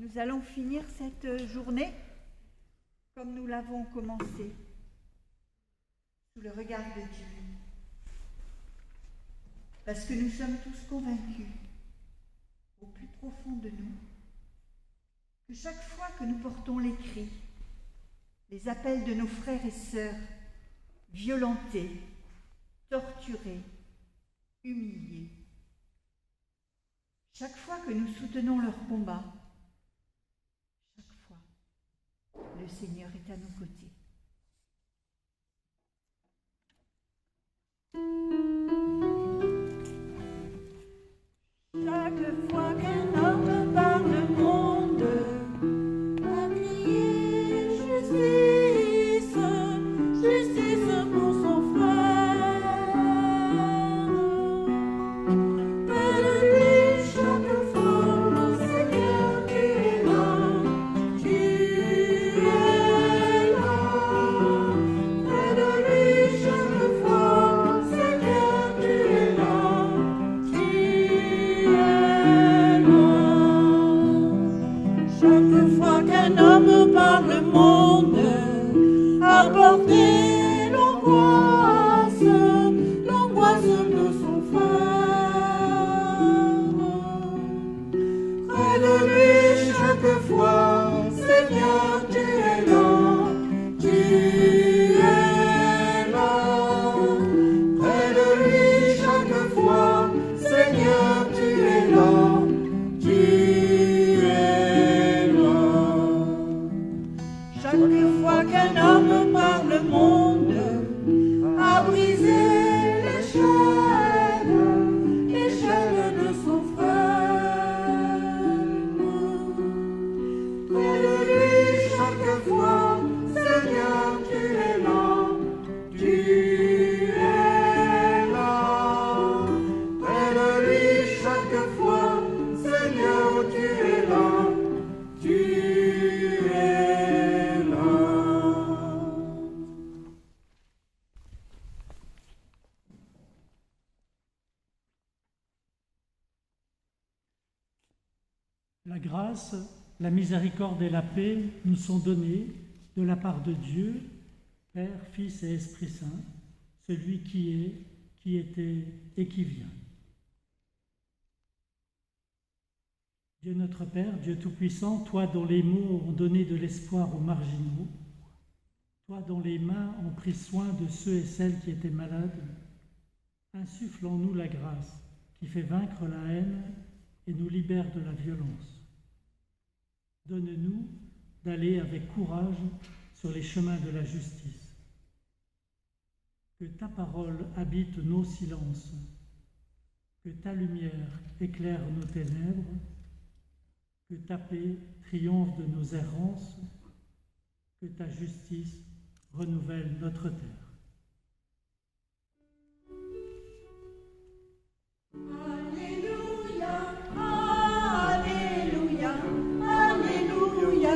Nous allons finir cette journée comme nous l'avons commencée, sous le regard de Dieu. Parce que nous sommes tous convaincus, au plus profond de nous, que chaque fois que nous portons les cris, les appels de nos frères et sœurs, violentés, torturés, humiliés, chaque fois que nous soutenons leur combat, chaque fois, le Seigneur est à nos côtés. Chaque fois qu'un homme par le monde a crié justice, justice pour son frère, près de lui chaque fois, Seigneur, tu es là, tu es là. Près de lui chaque fois, Seigneur, tu es là, tu es là. Chaque fois qu'un homme par le monde a porté l'angoisse, l'angoisse de son frère, près de lui chaque fois, Seigneur, tu es là, tu es là. Près de lui chaque fois, Seigneur, tu es là, tu es là. Chaque fois qu'un homme par le monde a brisé les chaînes de son frère, près de lui chaque fois, Seigneur, tu es là, tu es là. Près de lui chaque fois, Seigneur, tu es là, tu es là. La grâce, la miséricorde et la paix nous sont données de la part de Dieu, Père, Fils et Esprit Saint, celui qui est, qui était et qui vient. Dieu notre Père, Dieu Tout-Puissant, toi dont les mots ont donné de l'espoir aux marginaux, toi dont les mains ont pris soin de ceux et celles qui étaient malades, insuffle en nous la grâce qui fait vaincre la haine et nous libère de la violence. Donne-nous d'aller avec courage sur les chemins de la justice. Que ta parole habite nos silences, que ta lumière éclaire nos ténèbres, que ta paix triomphe de nos errances, que ta justice renouvelle notre terre. Alléluia, Alléluia, Alléluia,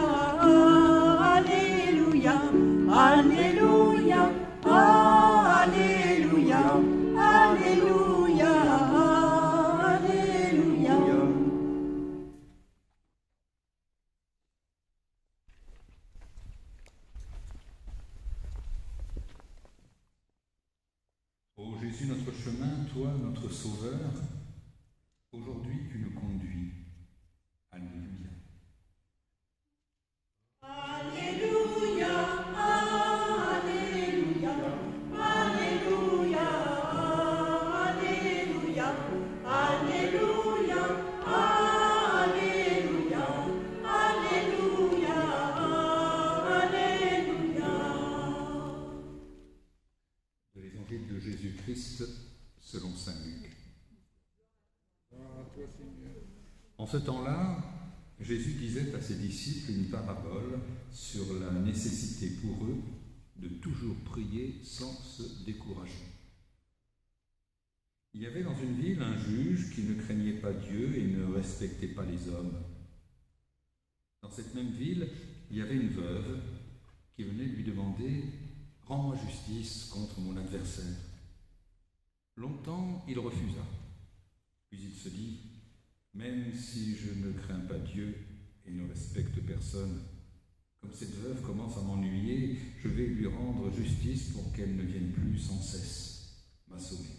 Alléluia, Alléluia, Alléluia, Alléluia, Alléluia. Ô Jésus, notre chemin, toi, notre Sauveur, aujourd'hui tu nous conduis. Alléluia. Alléluia, Alléluia, Alléluia, Alléluia, Alléluia, Alléluia, Alléluia, Alléluia. De l'Évangile de Jésus-Christ selon saint Luc. En ce temps-là, Jésus disait à ses disciples une parabole sur la nécessité pour eux de toujours prier sans se décourager. Il y avait dans une ville un juge qui ne craignait pas Dieu et ne respectait pas les hommes. Dans cette même ville, il y avait une veuve qui venait lui demander « Rends-moi justice contre mon adversaire ». Longtemps, il refusa. Puis il se dit « Même si je ne crains pas Dieu, et ne respecte personne. Comme cette veuve commence à m'ennuyer, je vais lui rendre justice pour qu'elle ne vienne plus sans cesse m'assommer. »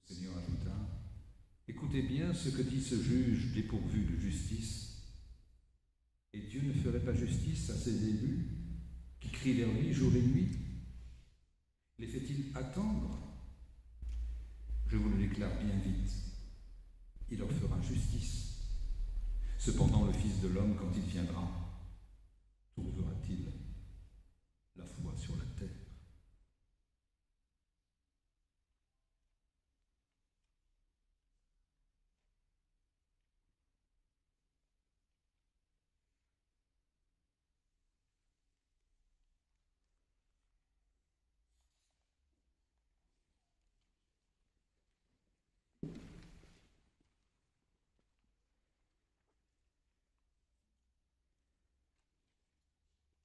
Le Seigneur ajouta, « Écoutez bien ce que dit ce juge dépourvu de justice. Et Dieu ne ferait pas justice à ses élus qui crient vers lui jour et nuit? Les fait-il attendre? Je vous le déclare bien vite, il leur fera justice. Cependant, le Fils de l'homme, quand il viendra, trouvera-t-il la foi sur la terre? »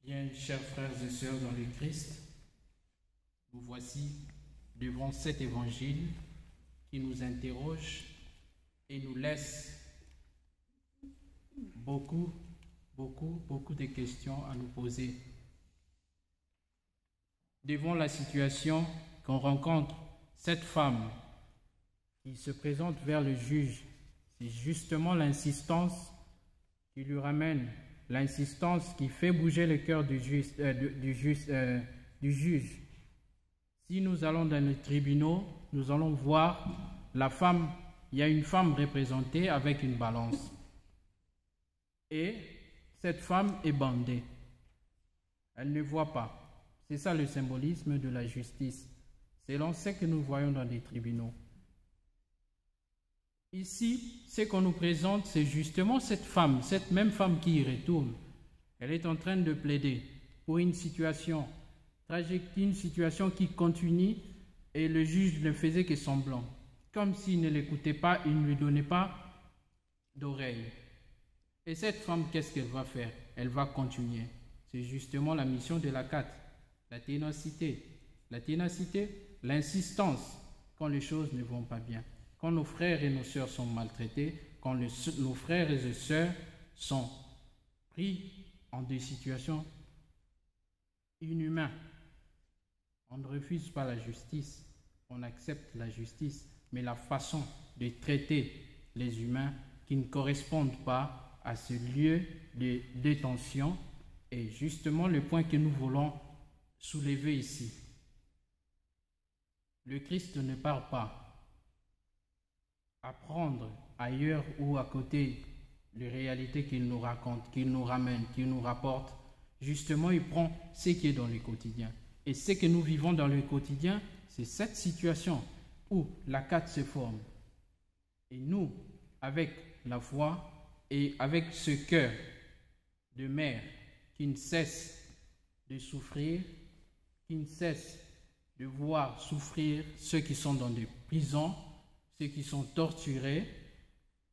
Bien, chers frères et sœurs dans le Christ, nous voici devant cet évangile qui nous interroge et nous laisse beaucoup de questions à nous poser. Devant la situation qu'on rencontre, cette femme qui se présente vers le juge, c'est justement l'insistance qui lui ramène, l'insistance qui fait bouger le cœur du juge. Si nous allons dans les tribunaux, nous allons voir la femme, il y a une femme représentée avec une balance. Et cette femme est bandée. Elle ne voit pas. C'est ça le symbolisme de la justice, selon ce que nous voyons dans les tribunaux. Ici, ce qu'on nous présente, c'est justement cette femme, cette même femme qui y retourne. Elle est en train de plaider pour une situation tragique, une situation qui continue, et le juge ne faisait que semblant. Comme s'il ne l'écoutait pas, il ne lui donnait pas d'oreille. Et cette femme, qu'est-ce qu'elle va faire? Elle va continuer. C'est justement la mission de la CAT, la ténacité. La ténacité, l'insistance quand les choses ne vont pas bien. Quand nos frères et nos sœurs sont maltraités, quand nos frères et sœurs sont pris en des situations inhumaines, on ne refuse pas la justice, on accepte la justice, mais la façon de traiter les humains qui ne correspondent pas à ce lieu de détention est justement le point que nous voulons soulever ici. Le Christ ne parle pas apprendre ailleurs ou à côté les réalités qu'il nous raconte, qu'il nous ramène, qu'il nous rapporte. Justement, il prend ce qui est dans le quotidien. Et ce que nous vivons dans le quotidien, c'est cette situation où la CAT se forme. Et nous, avec la foi et avec ce cœur de mère qui ne cesse de souffrir, qui ne cesse de voir souffrir ceux qui sont dans des prisons, ceux qui sont torturés,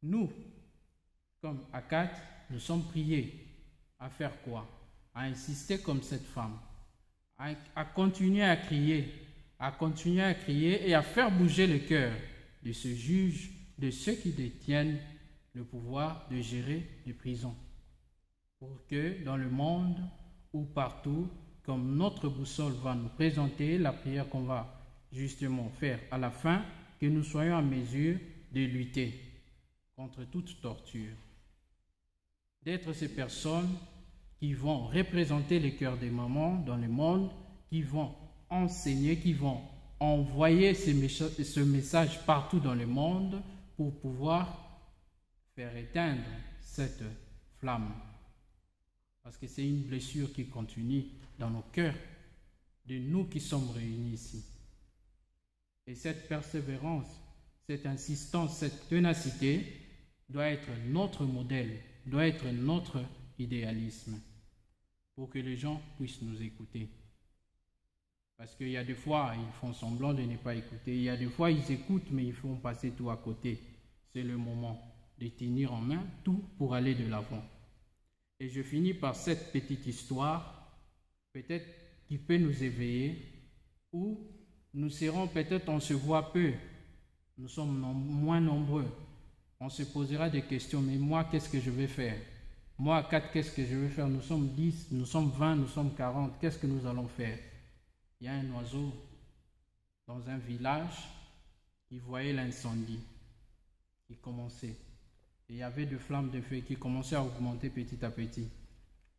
nous, comme ACAT, nous sommes priés à faire quoi? À insister comme cette femme, à continuer à crier et à faire bouger le cœur de ce juge, de ceux qui détiennent le pouvoir de gérer les prisons. Pour que dans le monde ou partout, comme notre boussole va nous présenter la prière qu'on va justement faire à la fin, que nous soyons en mesure de lutter contre toute torture. D'être ces personnes qui vont représenter les cœurs des mamans dans le monde, qui vont enseigner, qui vont envoyer ce message partout dans le monde pour pouvoir faire éteindre cette flamme. Parce que c'est une blessure qui continue dans nos cœurs, de nous qui sommes réunis ici. Et cette persévérance, cette insistance, cette ténacité doit être notre modèle, doit être notre idéalisme pour que les gens puissent nous écouter. Parce qu'il y a des fois, ils font semblant de ne pas écouter. Il y a des fois, ils écoutent, mais ils font passer tout à côté. C'est le moment de tenir en main tout pour aller de l'avant. Et je finis par cette petite histoire, peut-être qui peut nous éveiller, où nous serons peut-être, on se voit peu, nous sommes moins nombreux, on se posera des questions. Mais moi, qu'est-ce que je vais faire? Moi, à 4, qu'est-ce que je vais faire? Nous sommes 10, nous sommes 20, nous sommes 40. Qu'est-ce que nous allons faire? Il y a un oiseau dans un village qui voyait l'incendie qui commençait. Et il y avait des flammes de feu qui commençaient à augmenter petit à petit.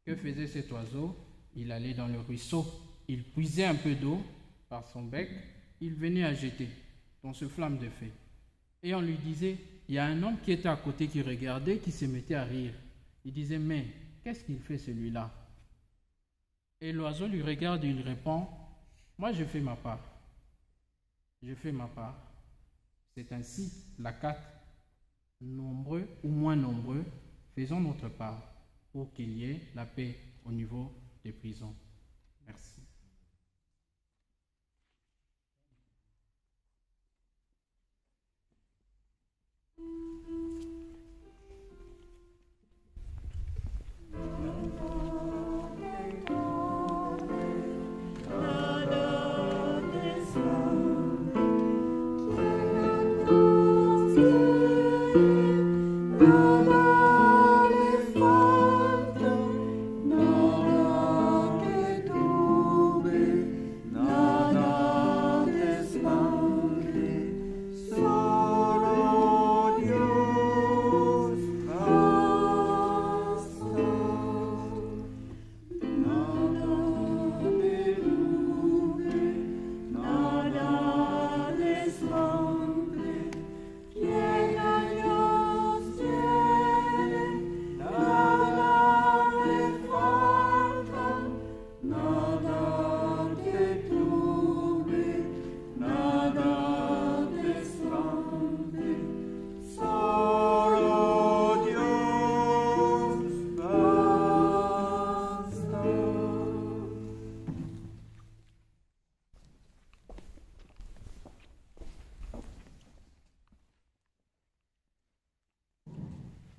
Que faisait cet oiseau? Il allait dans le ruisseau, il puisait un peu d'eau par son bec, il venait à jeter dans ce flamme de feu. Et on lui disait, il y a un homme qui était à côté qui regardait, qui se mettait à rire. Il disait, mais qu'est-ce qu'il fait celui-là? Et l'oiseau lui regarde et il répond, moi je fais ma part. Je fais ma part. C'est ainsi, la 4, nombreux ou moins nombreux, faisons notre part pour qu'il y ait la paix au niveau des prisons. Merci.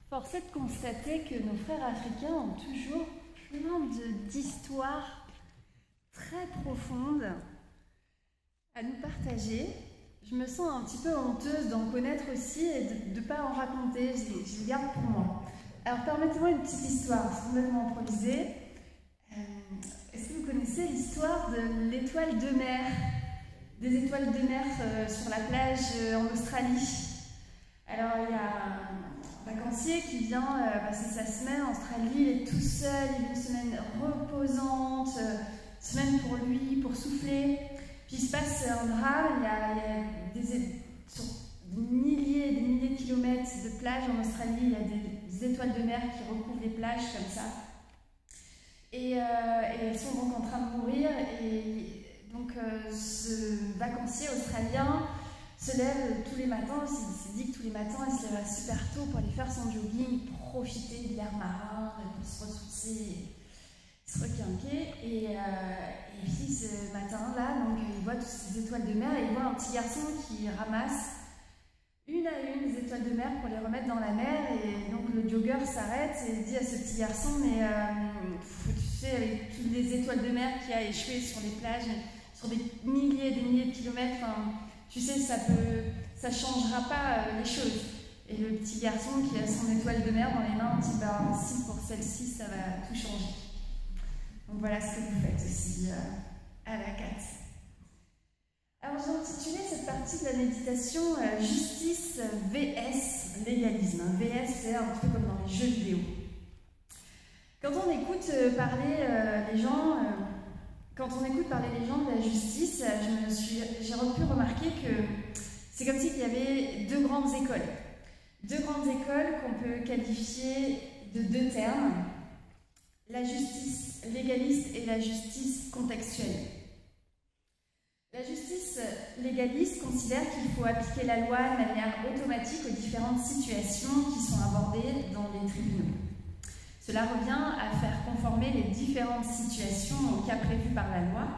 Force est de constater que nos frères africains ont toujours plein d'histoires très profondes à nous partager. Je me sens un petit peu honteuse d'en connaître aussi et de ne pas en raconter, je les garde pour moi. Alors permettez-moi une petite histoire, c'est complètement improvisée. Est-ce que vous connaissez l'histoire de l'étoile de mer? Des étoiles de mer sur la plage en Australie. Alors il y a un vacancier qui vient passer sa semaine en Australie, il est tout seul, il a une semaine reposante, semaine pour lui, pour souffler. Puis il se passe un drame, il y a sur des milliers de kilomètres de plages en Australie, il y a des étoiles de mer qui recouvrent les plages comme ça. Et elles sont donc en train de mourir. Et donc ce vacancier australien se lève tous les matins, il s'est dit que tous les matins il se lève super tôt pour aller faire son jogging, profiter de l'air marin, pour se ressourcer, se requinquer. Et puis ce matin-là, donc il voit toutes ces étoiles de mer et il voit un petit garçon qui ramasse une à une les étoiles de mer pour les remettre dans la mer. Et donc le jogger s'arrête et dit à ce petit garçon, mais tu sais, avec toutes les étoiles de mer qui a échoué sur les plages, sur des milliers et des milliers de kilomètres, tu sais, ça changera pas les choses. Et le petit garçon qui a son étoile de mer dans les mains dit, si pour celle-ci, ça va tout changer. Donc voilà ce que vous faites aussi à la 4. Alors j'ai intitulé cette partie de la méditation Justice vs légalisme. VS, c'est un peu comme dans les jeux vidéo. Quand on écoute parler les gens... Quand on écoute parler les gens de la justice, j'ai pu remarquer que c'est comme s'il y avait deux grandes écoles. Deux grandes écoles qu'on peut qualifier de deux termes, la justice légaliste et la justice contextuelle. La justice légaliste considère qu'il faut appliquer la loi de manière automatique aux différentes situations qui sont abordées dans les tribunaux. Cela revient à faire conformer les différentes situations aux cas prévus par la loi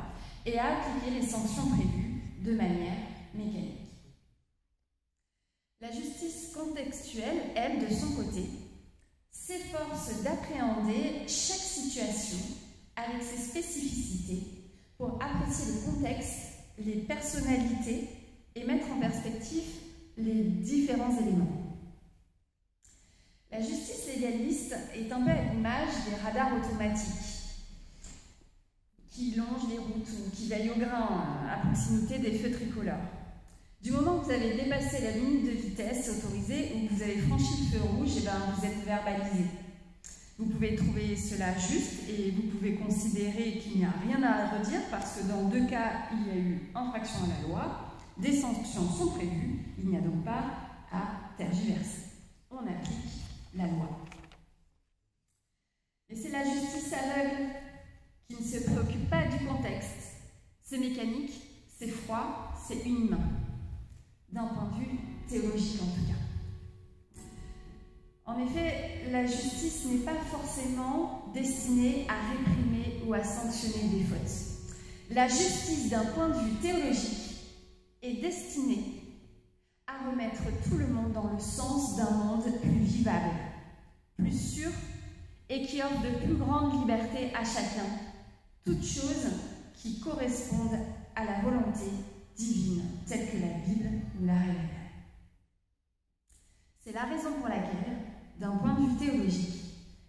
et à appliquer les sanctions prévues de manière mécanique. La justice contextuelle, elle, de son côté, s'efforce d'appréhender chaque situation avec ses spécificités pour apprécier le contexte, les personnalités et mettre en perspective les différents éléments. La justice légaliste est un peu à l'image des radars automatiques qui longent les routes ou qui veillent au grain à proximité des feux tricolores. Du moment que vous avez dépassé la limite de vitesse autorisée ou que vous avez franchi le feu rouge, et vous êtes verbalisé. Vous pouvez trouver cela juste et vous pouvez considérer qu'il n'y a rien à redire parce que dans 2 cas, il y a eu infraction à la loi, des sanctions sont prévues, il n'y a donc pas à tergiverser. On applique la loi. Et c'est la justice aveugle qui ne se préoccupe pas du contexte. C'est mécanique, c'est froid, c'est inhumain. D'un point de vue théologique en tout cas. En effet, la justice n'est pas forcément destinée à réprimer ou à sanctionner des fautes. La justice, d'un point de vue théologique, est destinée à remettre tout le monde dans le sens d'un monde plus vivable, plus sûr et qui offre de plus grandes libertés à chacun, toutes choses qui correspondent à la volonté divine, telle que la Bible nous la révèle. C'est la raison pour laquelle, d'un point de vue théologique,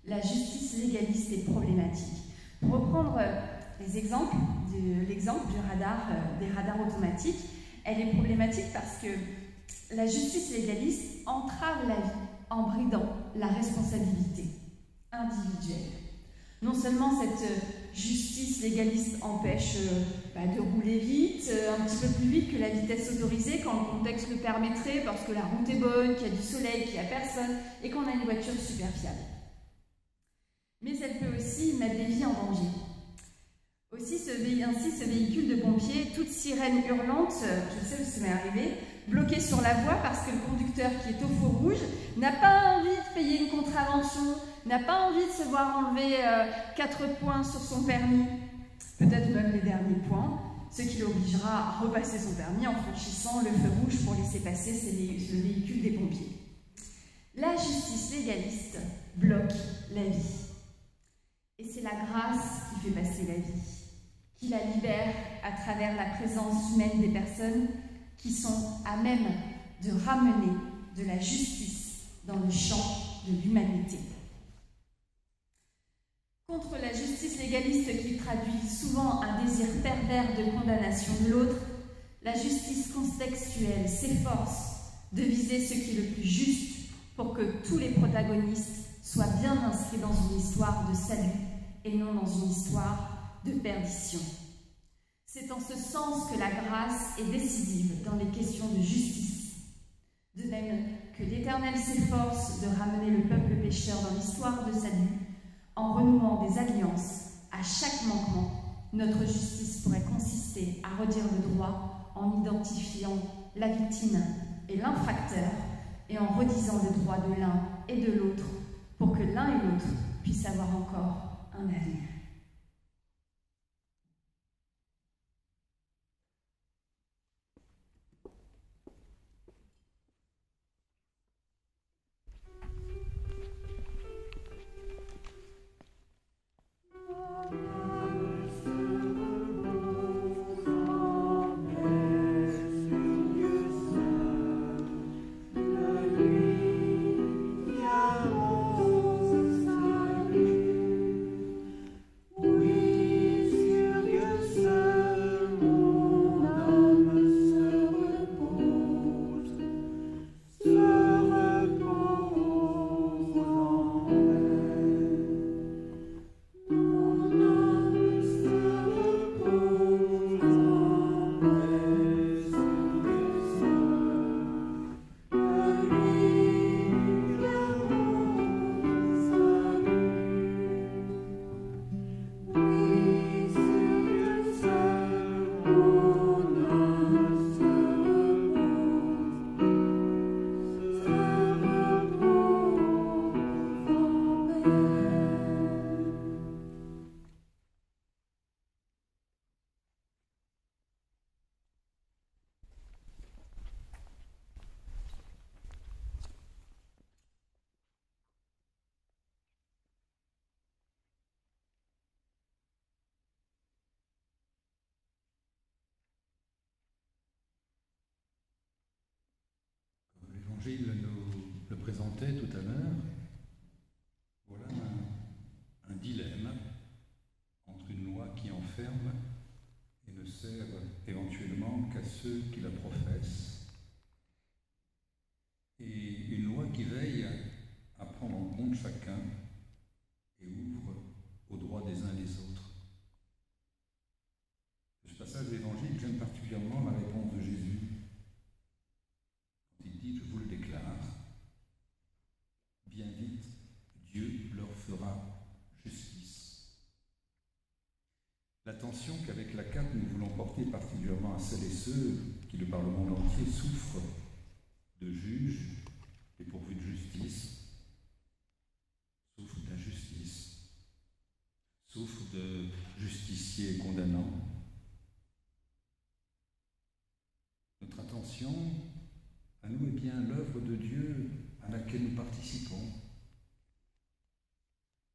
la justice légaliste est problématique. Pour reprendre l'exemple des radars automatiques, elle est problématique parce que la justice légaliste entrave la vie en bridant la responsabilité individuelle. Non seulement cette justice légaliste empêche de rouler vite, un petit peu plus vite que la vitesse autorisée quand le contexte le permettrait, parce que la route est bonne, qu'il y a du soleil, qu'il n'y a personne et qu'on a une voiture super fiable. Mais elle peut aussi mettre des vies en danger. Ainsi, ce véhicule de pompiers, toute sirène hurlante, je sais où ça m'est arrivé, bloqué sur la voie parce que le conducteur qui est au feu rouge n'a pas envie de payer une contravention, n'a pas envie de se voir enlever 4 points sur son permis, peut-être même les derniers points, ce qui l'obligera à repasser son permis en franchissant le feu rouge pour laisser passer ce véhicule des pompiers. La justice légaliste bloque la vie. Et c'est la grâce qui fait passer la vie, qui la libère à travers la présence humaine des personnes qui sont à même de ramener de la justice dans le champ de l'humanité. Contre la justice légaliste qui traduit souvent un désir pervers de condamnation de l'autre, la justice contextuelle s'efforce de viser ce qui est le plus juste pour que tous les protagonistes soient bien inscrits dans une histoire de salut et non dans une histoire de perdition. C'est en ce sens que la grâce est décisive dans les questions de justice. De même que l'Éternel s'efforce de ramener le peuple pécheur dans l'histoire de salut, en renouant des alliances à chaque manquement, notre justice pourrait consister à redire le droit en identifiant la victime et l'infracteur et en redisant le droit de l'un et de l'autre pour que l'un et l'autre puissent avoir encore un avenir. L'Évangile nous le présentait tout à l'heure, éventuellement qu'à ceux qui la professent, et une loi qui veille à prendre en compte chacun et ouvre aux droits des uns et des autres. De ce passage de l'Évangile, j'aime particulièrement la réponse de Jésus. Quand il dit, je vous le déclare, bien vite, Dieu leur fera justice. L'attention qu'avec la CAP nous voulons porter particulièrement à celles et ceux qui, de par le monde entier, souffrent de juges dépourvus de justice, souffrent d'injustice, souffrent de justiciers condamnants. Notre attention à nous est bien l'œuvre de Dieu à laquelle nous participons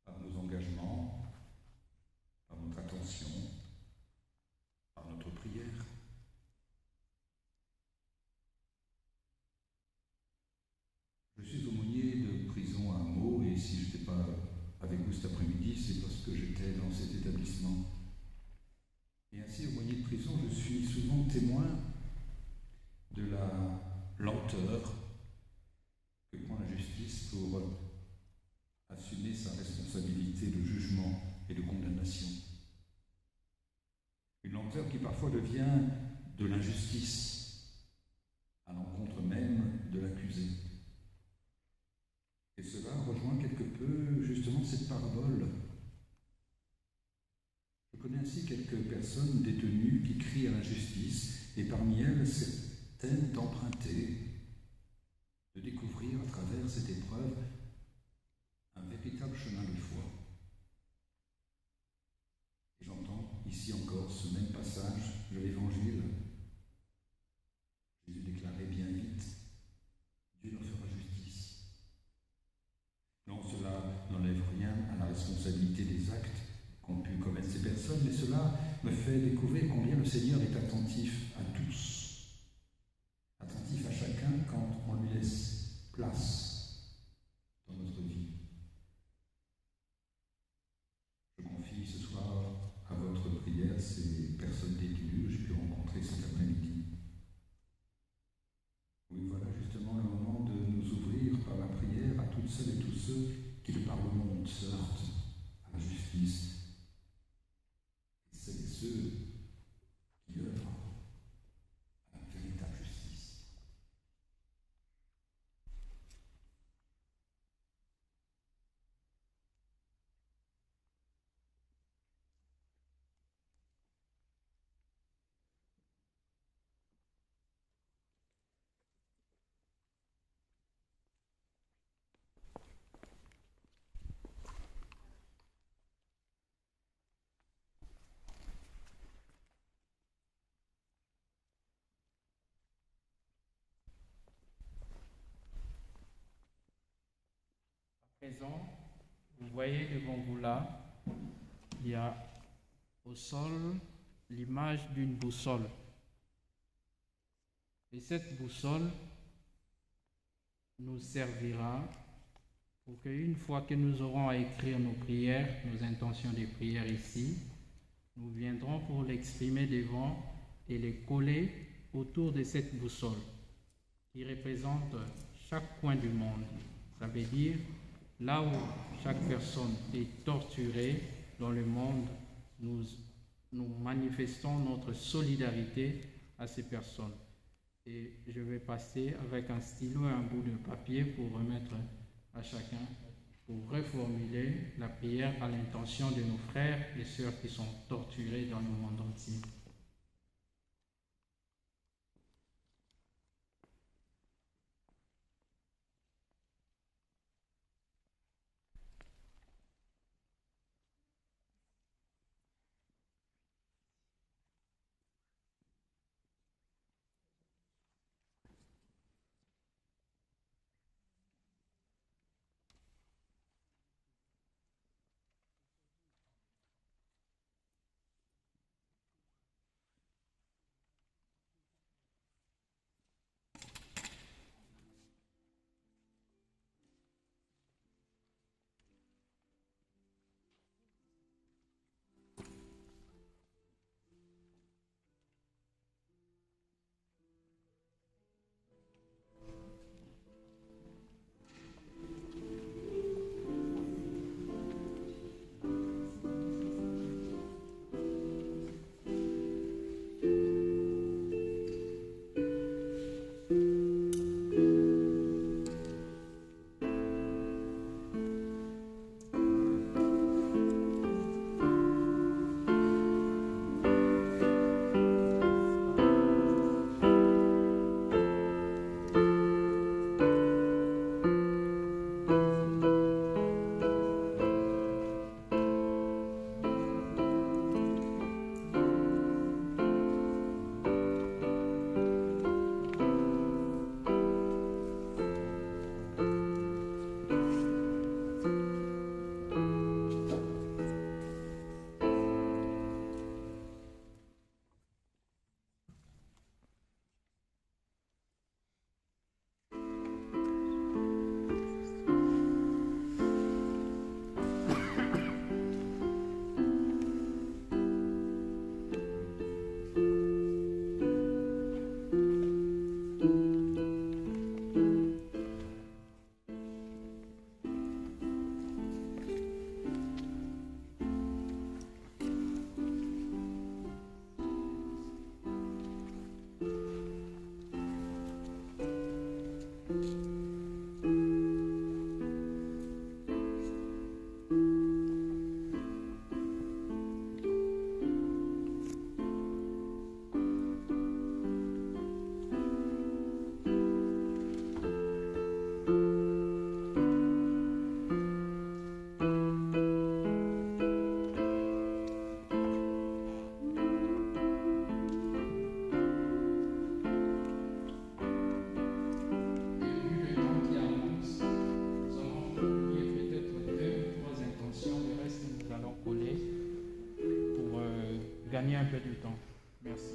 par nos engagements, par notre attention, par notre prière. Je suis aumônier de prison à Meaux et si je n'étais pas avec vous cet après-midi, c'est parce que j'étais dans cet établissement. Et ainsi, aumônier de prison, je suis souvent témoin de la lenteur que prend la justice pour assumer sa responsabilité de jugement et de condamnation. Une lenteur qui parfois devient de l'injustice à l'encontre même de l'accusé. Et cela rejoint quelque peu justement cette parabole. Je connais ainsi quelques personnes détenues qui crient à l'injustice et parmi elles certaines d'emprunter, de découvrir à travers cette épreuve un véritable chemin de foi. Et j'entends ici encore ce même passage de l'Évangile. Jésus déclarait bien vite, Dieu leur fera justice. Non, cela n'enlève rien à la responsabilité des actes qu'ont pu commettre ces personnes, mais cela me fait découvrir combien le Seigneur est attentif à tous, attentif à chacun quand on lui laisse place dans notre vie. Je confie ce soir à votre prière ces personnes détenues que j'ai pu rencontrer cet après-midi. Oui, voilà justement le moment de nous ouvrir par la prière à toutes celles et tous ceux qui, de par le monde, se heurtent à la justice. Et celles et ceux qui œuvrent à la véritable justice. À présent, vous voyez devant vous là, il y a au sol l'image d'une boussole. Et cette boussole nous servira pour qu'une fois que nous aurons à écrire nos prières, nos intentions de prière ici, nous viendrons pour l'exprimer devant et les coller autour de cette boussole qui représente chaque coin du monde. Ça veut dire là où chaque personne est torturée dans le monde, nous manifestons notre solidarité à ces personnes. Et je vais passer avec un stylo et un bout de papier pour remettre à chacun, pour reformuler la prière à l'intention de nos frères et sœurs qui sont torturés dans le monde entier. gagner un peu de temps. Merci.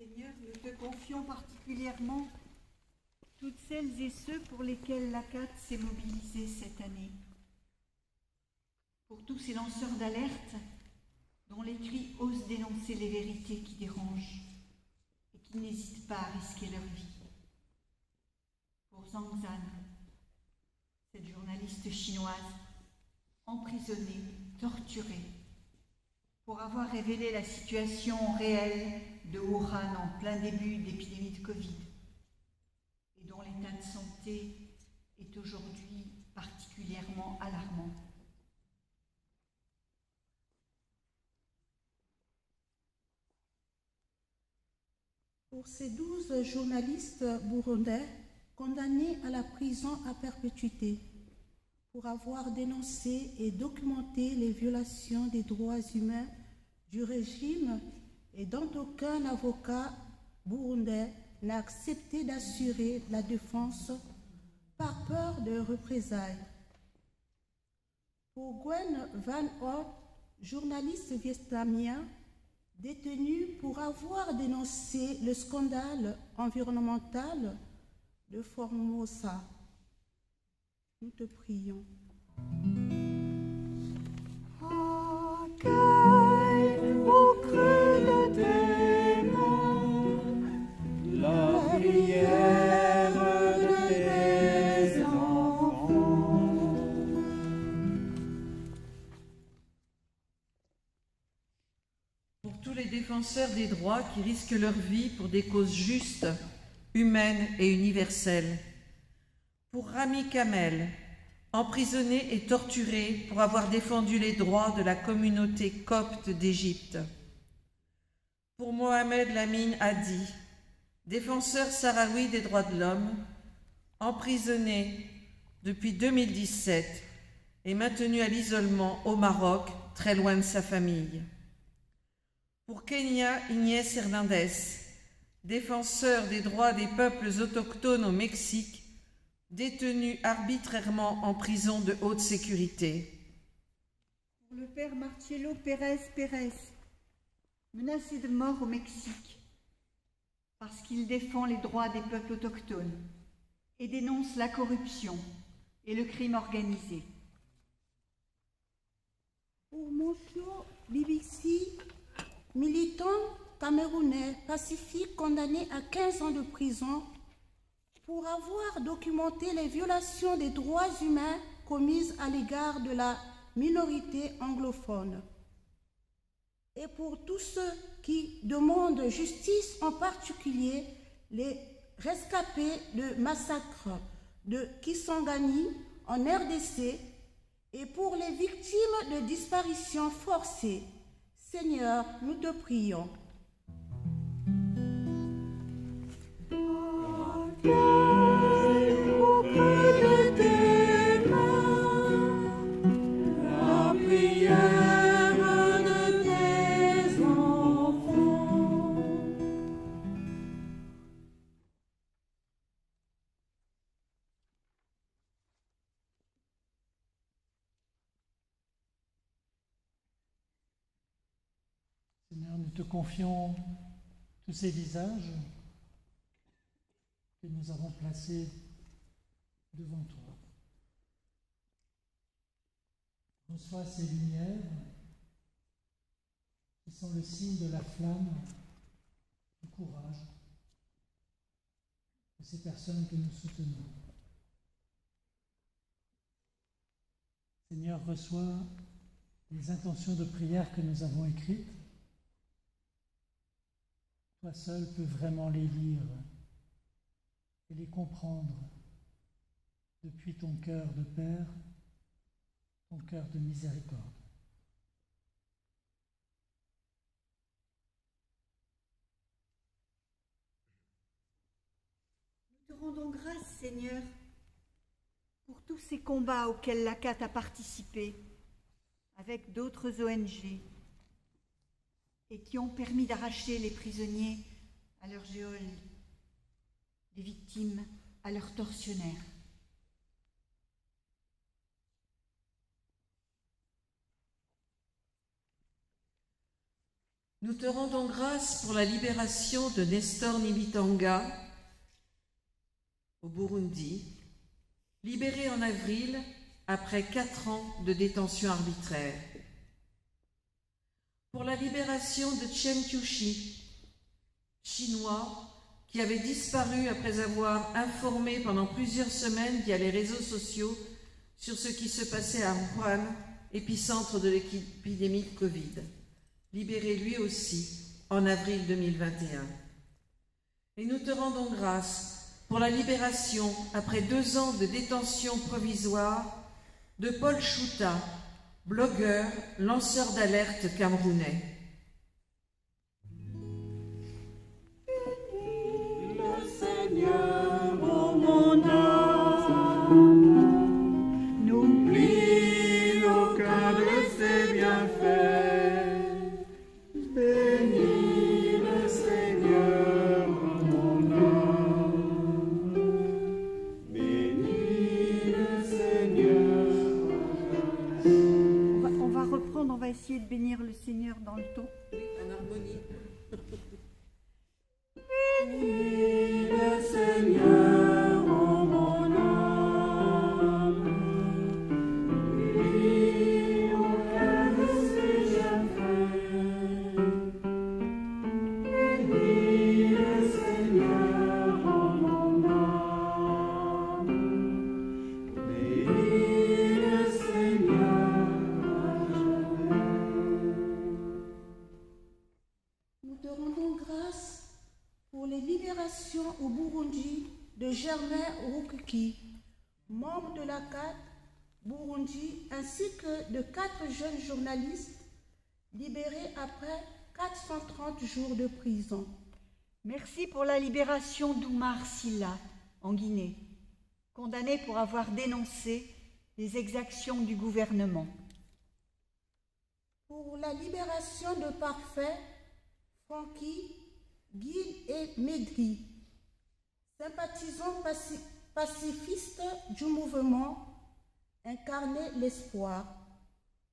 Seigneur, nous te confions particulièrement toutes celles et ceux pour lesquels l'ACAT s'est mobilisée cette année. Pour tous ces lanceurs d'alerte dont les cris osent dénoncer les vérités qui dérangent et qui n'hésitent pas à risquer leur vie. Pour Zhang Zhan, cette journaliste chinoise emprisonnée, torturée, pour avoir révélé la situation réelle de Wuhan en plein début d'épidémie de Covid et dont l'état de santé est aujourd'hui particulièrement alarmant. Pour ces 12 journalistes burundais condamnés à la prison à perpétuité pour avoir dénoncé et documenté les violations des droits humains du régime et dont aucun avocat burundais n'a accepté d'assurer la défense par peur de représailles. Pour Gwen Van Hout, journaliste vietnamien détenu pour avoir dénoncé le scandale environnemental de Formosa. Nous te prions. Accueille au creux de tes mains la prière de tes enfants. Pour tous les défenseurs des droits qui risquent leur vie pour des causes justes, humaines et universelles. Pour Rami Kamel, emprisonné et torturé pour avoir défendu les droits de la communauté copte d'Égypte. pour Mohamed Lamine Hadi, défenseur sahraoui des droits de l'homme, emprisonné depuis 2017 et maintenu à l'isolement au Maroc, très loin de sa famille. Pour Kenya Inés Hernandez, défenseur des droits des peuples autochtones au Mexique, détenu arbitrairement en prison de haute sécurité. Pour le père Marcelo Pérez Pérez, menacé de mort au Mexique, parce qu'il défend les droits des peuples autochtones et dénonce la corruption et le crime organisé. Pour Mofio Bibisi, militant camerounais pacifique condamné à 15 ans de prison pour avoir documenté les violations des droits humains commises à l'égard de la minorité anglophone. Et pour tous ceux qui demandent justice, en particulier les rescapés de massacre de Kisangani en RDC, et pour les victimes de disparitions forcées. Seigneur, nous te prions. Seigneur, nous te confions tous ces visages que nous avons placés devant toi. Reçois ces lumières qui sont le signe de la flamme, du courage de ces personnes que nous soutenons. Seigneur, reçois les intentions de prière que nous avons écrites. Toi seul peux vraiment les lire et les comprendre depuis ton cœur de Père, ton cœur de miséricorde. Nous te rendons grâce, Seigneur, pour tous ces combats auxquels la CAT a participé avec d'autres ONG et qui ont permis d'arracher les prisonniers à leur geôle, les victimes à leurs tortionnaires. Nous te rendons grâce pour la libération de Nestor Nibitanga au Burundi, libéré en avril après 4 ans de détention arbitraire. Pour la libération de Chen Qiushi, chinois, qui avait disparu après avoir informé pendant plusieurs semaines via les réseaux sociaux sur ce qui se passait à Wuhan, épicentre de l'épidémie de Covid, libéré lui aussi en avril 2021. Et nous te rendons grâce pour la libération, après 2 ans de détention provisoire, de Paul Chouta, blogueur, lanceur d'alerte camerounais. Le Seigneur, ô mon âme, n'oublie aucun de ses bienfaits. Bénis le Seigneur, ô mon âme. Bénis le Seigneur. On va essayer de bénir le Seigneur dans le ton. Oui, en harmonie. Bénis le Seigneur, ô mon âme. Bénis aucun de ses bienfaits. Bénis le Seigneur, ô mon âme. Bénis le Seigneur. Nous te rendons grâce pour les libérations au Burundi de Germain Rukuki, membre de la CAT Burundi, ainsi que de 4 jeunes journalistes libérés après 430 jours de prison. Merci pour la libération d'Oumar Silla, en Guinée, condamné pour avoir dénoncé les exactions du gouvernement. Pour la libération de Parfait, Francky, Gil et Medri, sympathisants pacifistes du mouvement, incarnaient l'espoir.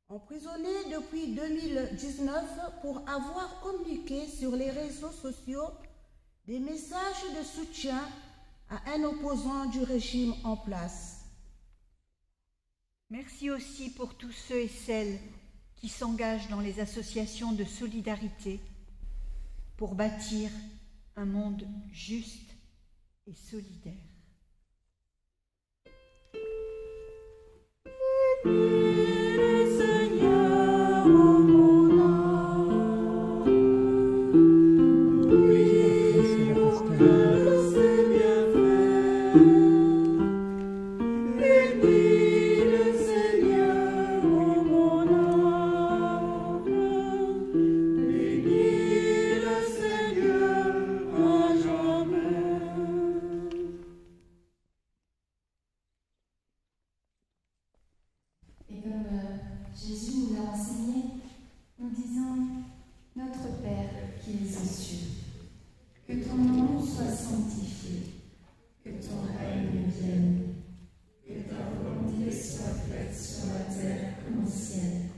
Emprisonnés depuis 2019 pour avoir communiqué sur les réseaux sociaux des messages de soutien à un opposant du régime en place. Merci aussi pour tous ceux et celles qui s'engagent dans les associations de solidarité pour bâtir un monde juste et solidaire. Et comme Jésus nous l'a enseigné, nous disons « Notre Père qui es aux cieux, que ton nom soit sanctifié, que ton règne vienne, que ta volonté soit faite sur la terre comme au ciel.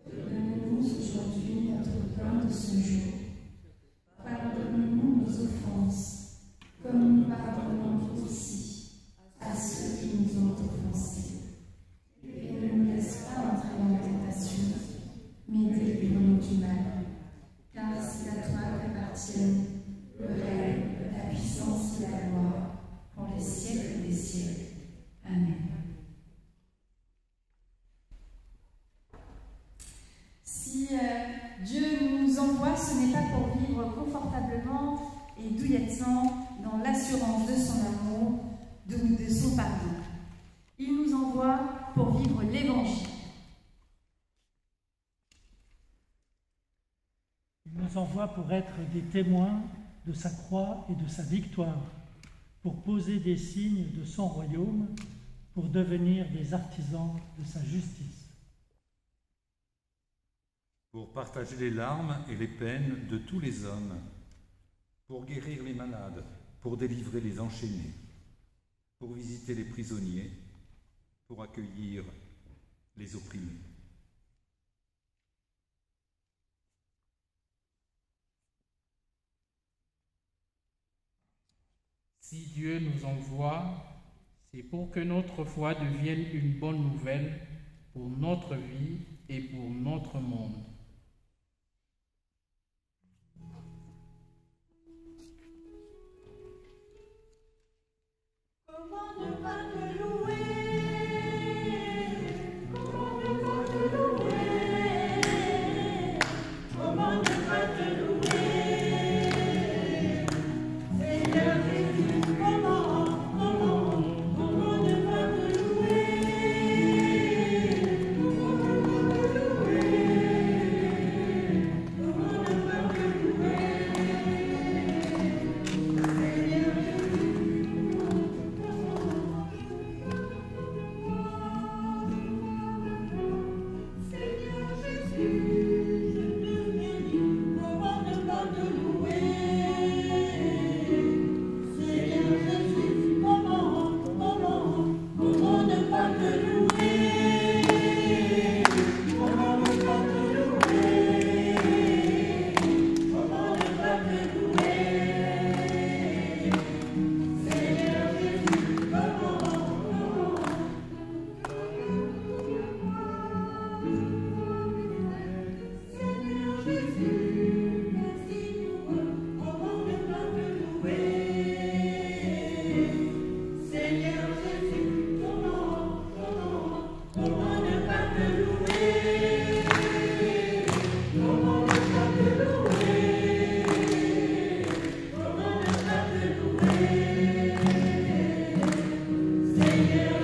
Donne-nous aujourd'hui notre pain de ce jour. Pardonne-nous nos offenses, comme nous pardonnons aussi à ceux qui nous ont offensés. Et ne nous laisse pas entrer en tentation, mais délivre-nous du mal. Car c'est à toi qu'appartiennent le règne, la puissance et la gloire, pour les siècles des siècles. Amen. Si Dieu nous envoie, ce n'est pas pour vivre confortablement et douillettement dans l'assurance de son amour, de son pardon. Il nous envoie pour vivre l'Évangile. Il nous envoie pour être des témoins de sa croix et de sa victoire, pour poser des signes de son royaume, pour devenir des artisans de sa justice. Pour partager les larmes et les peines de tous les hommes, pour guérir les malades, pour délivrer les enchaînés, pour visiter les prisonniers, pour accueillir les opprimés. Si Dieu nous envoie, c'est pour que notre foi devienne une bonne nouvelle pour notre vie et pour notre monde. Comment ne pas te louer? Comment ne pas te louer? Comment ne pas te louer? Seigneur Jésus, comment ne pas te louer? Comment ne pas te louer? Comment ne pas te louer? Seigneur Seigneur